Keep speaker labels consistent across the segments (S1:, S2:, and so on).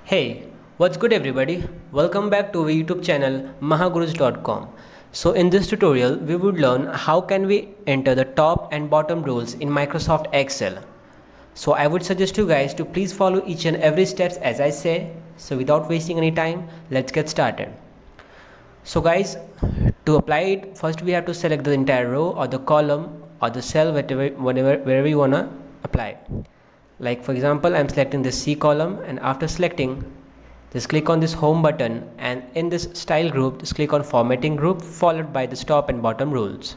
S1: Hey, what's good everybody? Welcome back to our YouTube channel mahagurus.com. So in this tutorial, we would learn how can we enter the top and bottom rows in Microsoft Excel. So I would suggest you guys to please follow each and every steps as I say. So without wasting any time, let's get started. So guys, to apply it, first we have to select the entire row or the column or the cell wherever you wanna apply. Like for example, I'm selecting the C column, and after selecting, just click on this home button, and in this style group just click on formatting group followed by the top and bottom rules.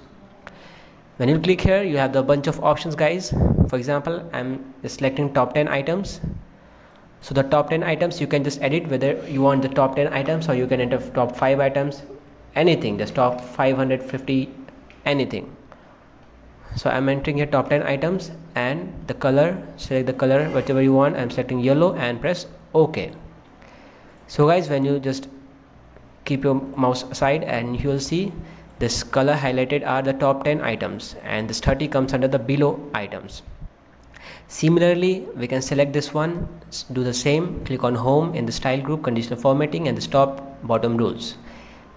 S1: When you click here, you have the bunch of options guys. For example, I'm selecting top 10 items. So the top 10 items you can just edit whether you want the top 10 items or you can enter top 5 items, anything, just top 550, anything. So I'm entering here top 10 items, and the color, select the color whatever you want. I'm selecting yellow and press OK. So guys, when you just keep your mouse aside, and you will see this color highlighted are the top 10 items, and this 30 comes under the below items. Similarly, we can select this one, do the same, click on home in the style group, conditional formatting, and the top bottom rules.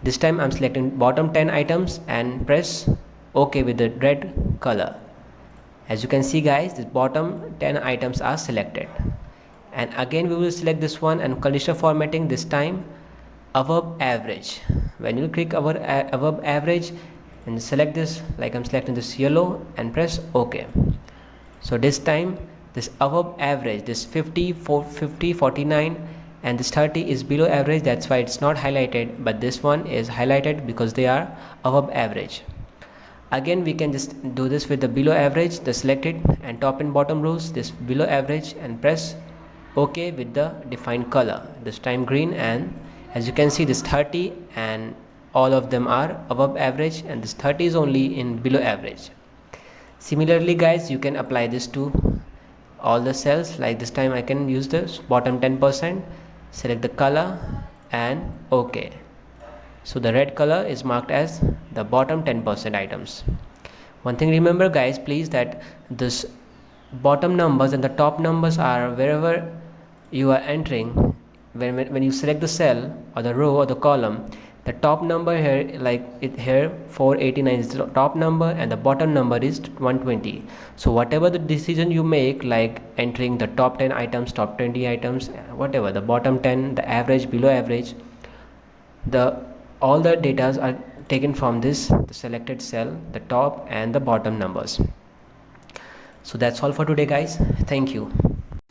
S1: This time I'm selecting bottom 10 items and press OK with the red color. As you can see guys, the bottom 10 items are selected, and again we will select this one and conditional formatting, this time above average. When you click above average and select this, like I'm selecting this yellow, and press OK. So this time this above average, this 50, 50, 49 and this 30 is below average, that's why it's not highlighted, but this one is highlighted because they are above average. Again we can just do this with the below average, the selected and top and bottom rows, this below average, and press OK with the defined color, this time green. And as you can see, this 30 and all of them are above average, and this 30 is only in below average. Similarly guys, you can apply this to all the cells. Like this time I can use this bottom 10%, select the color and OK. So the red color is marked as the bottom 10% items. One thing remember guys, please, that this bottom numbers and the top numbers are wherever you are entering. When you select the cell or the row or the column, the top number here, like it here 489 is the top number and the bottom number is 120. So whatever the decision you make, like entering the top 10 items, top 20 items, whatever, the bottom 10, the average, below average, all the data are taken from the selected cell, the top and the bottom numbers. So that's all for today guys. Thank you.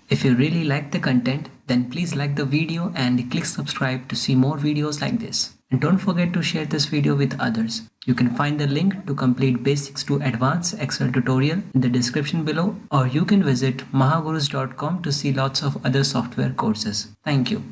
S2: If you really like the content, then please like the video and click subscribe to see more videos like this. And don't forget to share this video with others. You can find the link to complete basics to advanced Excel tutorial in the description below, or you can visit mahagurus.com to see lots of other software courses. Thank you.